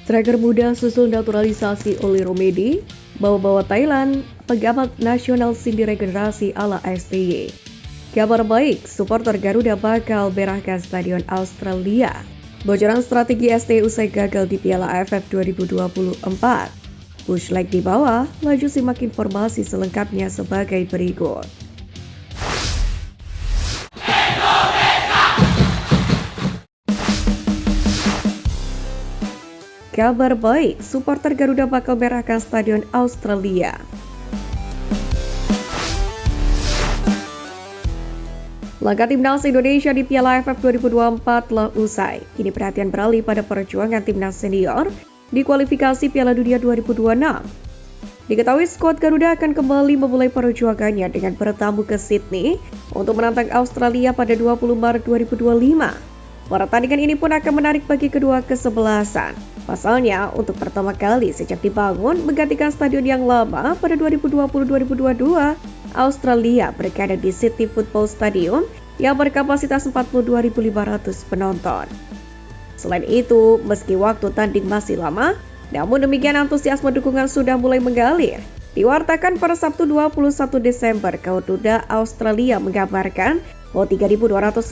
Striker muda susul naturalisasi oleh Romedi, bawa-bawa Thailand, pengamat nasional Cindy regenerasi ala STY. Kabar baik, supporter Garuda bakal berahkan Stadion Australia. Bocoran strategi STY usai gagal di Piala AFF 2024. Push leg di bawah, laju simak informasi selengkapnya sebagai berikut. Kabar baik, supporter Garuda bakal berahkan Stadion Australia. Laga timnas Indonesia di Piala AFF 2024 telah usai. Kini perhatian beralih pada perjuangan timnas senior di kualifikasi Piala Dunia 2026. Diketahui skuad Garuda akan kembali memulai perjuangannya dengan bertamu ke Sydney untuk menantang Australia pada 20 Maret 2025. Pertandingan ini pun akan menarik bagi kedua kesebelasan. Pasalnya, untuk pertama kali sejak dibangun menggantikan stadion yang lama pada 2020-2022, Australia berada di Sydney Football Stadium yang berkapasitas 42.500 penonton. Selain itu, meski waktu tanding masih lama, namun demikian antusiasme dukungan sudah mulai mengalir. Diwartakan pada Sabtu 21 Desember, Garuda Australia mengabarkan bahwa 3.250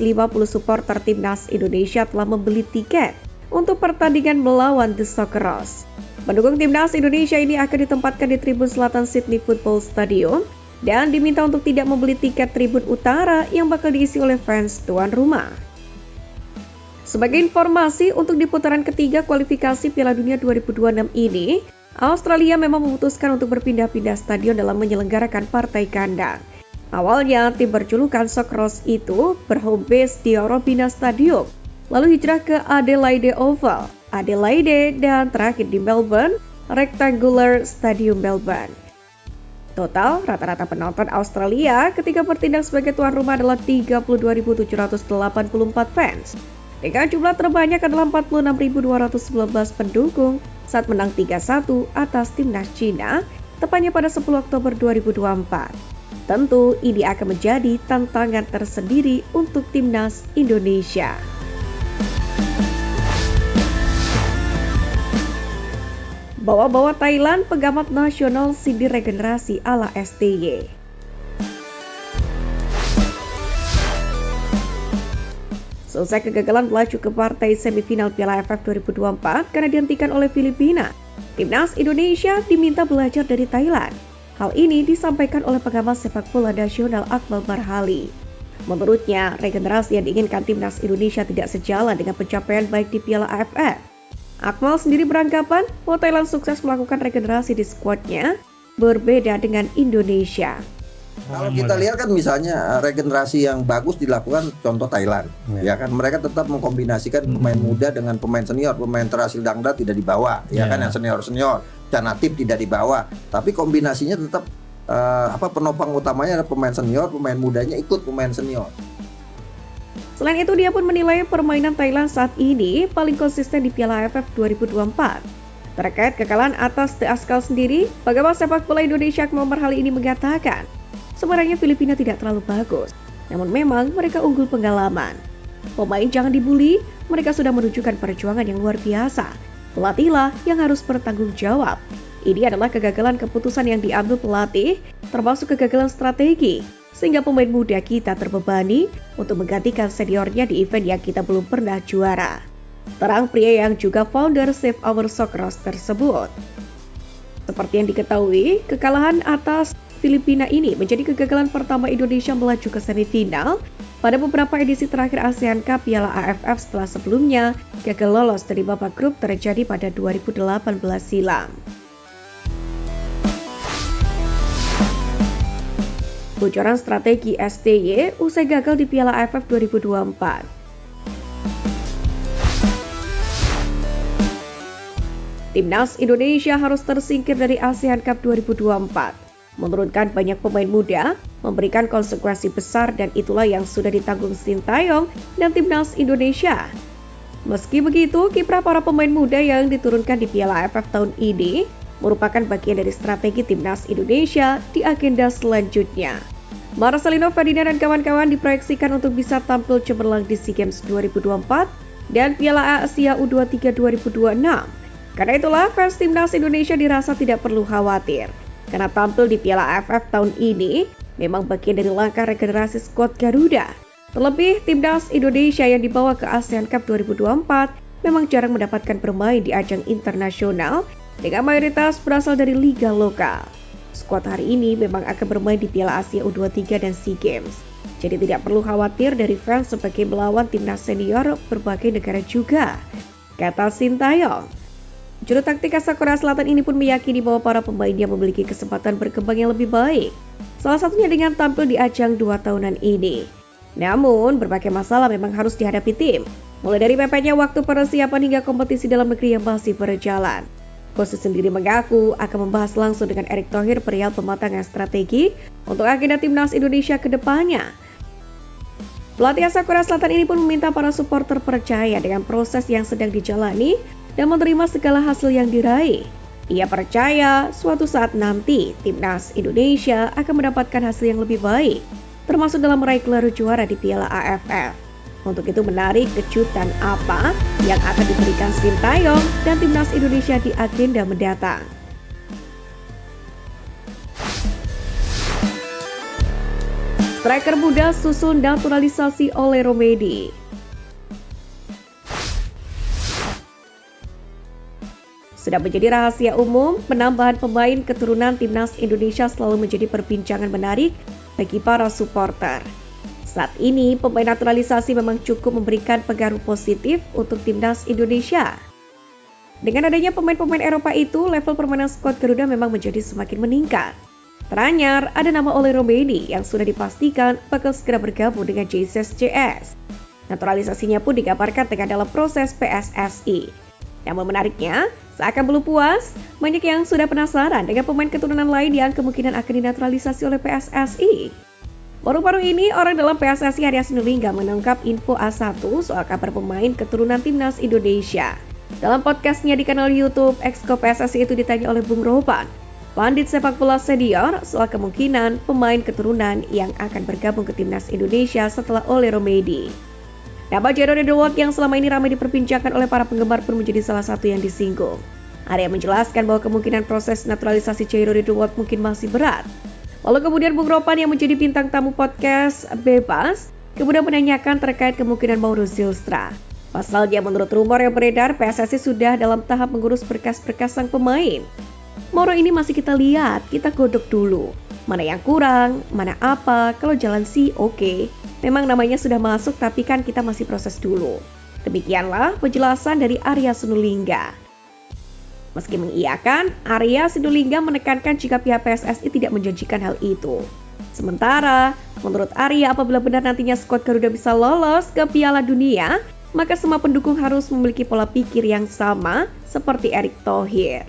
supporter timnas Indonesia telah membeli tiket untuk pertandingan melawan The Socceroos. Pendukung timnas Indonesia ini akan ditempatkan di tribun selatan Sydney Football Stadium dan diminta untuk tidak membeli tiket tribun utara yang bakal diisi oleh fans tuan rumah. Sebagai informasi, untuk di putaran ketiga kualifikasi Piala Dunia 2026 ini, Australia memang memutuskan untuk berpindah-pindah stadion dalam menyelenggarakan partai kandang. Awalnya, tim berjulukan Socceroos itu berhome base di Robina Stadium, lalu hijrah ke Adelaide Oval, Adelaide, dan terakhir di Melbourne, Rectangular Stadium Melbourne. Total, rata-rata penonton Australia ketika bertindak sebagai tuan rumah adalah 32.784 fans. Dengan jumlah terbanyak adalah 46.219 pendukung saat menang 3-1 atas timnas Cina, tepatnya pada 10 Oktober 2024. Tentu ini akan menjadi tantangan tersendiri untuk timnas Indonesia. Bawa-bawa Thailand, pengamat nasional Cindy regenerasi ala STY. Selesai kegagalan melaju ke partai semifinal Piala AFF 2024 karena dihentikan oleh Filipina, timnas Indonesia diminta belajar dari Thailand. Hal ini disampaikan oleh pengamat sepak bola nasional Akmal Marhali. Menurutnya, regenerasi yang diinginkan timnas Indonesia tidak sejalan dengan pencapaian baik di Piala AFF. Akmal sendiri beranggapan bahwa Thailand sukses melakukan regenerasi di skuadnya, berbeda dengan Indonesia. Kalau kita lihat kan misalnya regenerasi yang bagus dilakukan contoh Thailand, ya kan mereka tetap mengkombinasikan pemain muda dengan pemain senior, pemain terhasil dangda tidak dibawa, ya kan yang senior, Canatip tidak dibawa, tapi kombinasinya tetap penopang utamanya adalah pemain senior, pemain mudanya ikut pemain senior. Selain itu, dia pun menilai permainan Thailand saat ini paling konsisten di Piala AFF 2024. Terkait kekalahan atas The Askal sendiri, pengamat sepak bola Indonesia Akmal Marhali ini mengatakan, sebenarnya Filipina tidak terlalu bagus, namun memang mereka unggul pengalaman. Pemain jangan dibully, mereka sudah menunjukkan perjuangan yang luar biasa. Pelatihlah yang harus bertanggung jawab. Ini adalah kegagalan keputusan yang diambil pelatih, termasuk kegagalan strategi, sehingga pemain muda kita terbebani untuk menggantikan seniornya di event yang kita belum pernah juara. Terang pria yang juga founder Save Our Socceroos tersebut. Seperti yang diketahui, kekalahan atas Filipina ini menjadi kegagalan pertama Indonesia melaju ke semifinal pada beberapa edisi terakhir ASEAN Cup Piala AFF setelah sebelumnya gagal lolos dari babak grup terjadi pada 2018 silam. Bocoran strategi STY usai gagal di Piala AFF 2024. Timnas Indonesia harus tersingkir dari ASEAN Cup 2024. Menurunkan banyak pemain muda, memberikan konsekuensi besar dan itulah yang sudah ditanggung Sintayong dan timnas Indonesia. Meski begitu, kiprah para pemain muda yang diturunkan di Piala AFF tahun ini merupakan bagian dari strategi timnas Indonesia di agenda selanjutnya. Marcelino Ferdinand dan kawan-kawan diproyeksikan untuk bisa tampil cemerlang di SEA Games 2024 dan Piala Asia U23 2026. Karena itulah fans timnas Indonesia dirasa tidak perlu khawatir, karena tampil di Piala AFF tahun ini memang bagian dari langkah regenerasi skuad Garuda. Terlebih, timnas Indonesia yang dibawa ke ASEAN Cup 2024 memang jarang mendapatkan bermain di ajang internasional dengan mayoritas berasal dari liga lokal. Skuad hari ini memang akan bermain di Piala Asia U23 dan SEA Games. Jadi tidak perlu khawatir dari fans sebagai melawan timnas senior berbagai negara juga, kata Sintayong. Juru taktik asal Korea Selatan ini pun meyakini bahwa para pemainnya memiliki kesempatan berkembang yang lebih baik, salah satunya dengan tampil di ajang 2 tahunan ini. Namun, berbagai masalah memang harus dihadapi tim, mulai dari mepetnya waktu persiapan hingga kompetisi dalam negeri yang masih berjalan. Coach sendiri mengaku akan membahas langsung dengan Erick Thohir perihal pematangan strategi untuk agenda timnas Indonesia ke depannya. Pelatih asal Korea Selatan ini pun meminta para supporter percaya dengan proses yang sedang dijalani dan menerima segala hasil yang diraih. Ia percaya suatu saat nanti timnas Indonesia akan mendapatkan hasil yang lebih baik, termasuk dalam meraih gelar juara di Piala AFF. Untuk itu menarik kejutan apa yang akan diberikan Sintayong dan timnas Indonesia di agenda mendatang. Striker muda susul naturalisasi oleh Romedi. Sudah menjadi rahasia umum, penambahan pemain keturunan timnas Indonesia selalu menjadi perbincangan menarik bagi para supporter. Saat ini, pemain naturalisasi memang cukup memberikan pengaruh positif untuk timnas Indonesia. Dengan adanya pemain-pemain Eropa itu, level permainan skuad Garuda memang menjadi semakin meningkat. Teranyar, ada nama Ole Romedi yang sudah dipastikan bakal segera bergabung dengan JSS. Naturalisasinya pun digambarkan tengah dalam proses PSSI. Namun menariknya, seakan belum puas, banyak yang sudah penasaran dengan pemain keturunan lain yang kemungkinan akan dinaturalisasi oleh PSSI. Baru-baru ini, orang dalam PSSI Arya Sinulinga mengungkap info A1 soal kabar pemain keturunan timnas Indonesia. Dalam podcastnya di kanal YouTube, Exco PSSI itu ditanya oleh Bung Roban, pandit sepak bola senior, soal kemungkinan pemain keturunan yang akan bergabung ke timnas Indonesia setelah Ole Romedi. Nama Jerome Dewalt yang selama ini ramai diperbincangkan oleh para penggemar pun menjadi salah satu yang disinggung. Arya menjelaskan bahwa kemungkinan proses naturalisasi Jerome Dewalt mungkin masih berat. Lalu kemudian Bung Ropan yang menjadi bintang tamu podcast Bebas kemudian menanyakan terkait kemungkinan Mauro Zylstra. Pasalnya menurut rumor yang beredar, PSSI sudah dalam tahap mengurus berkas-berkas sang pemain. Mauro ini masih kita lihat, kita godok dulu. Mana yang kurang, mana apa, kalau jalan sih oke. Memang namanya sudah masuk tapi kan kita masih proses dulu. Demikianlah penjelasan dari Arya Sinulinga. Meski mengiyakan, Arya Sinulinga menekankan jika pihak PSSI tidak menjanjikan hal itu. Sementara, menurut Arya apabila benar nantinya skuad Garuda bisa lolos ke Piala Dunia, maka semua pendukung harus memiliki pola pikir yang sama seperti Erick Thohir.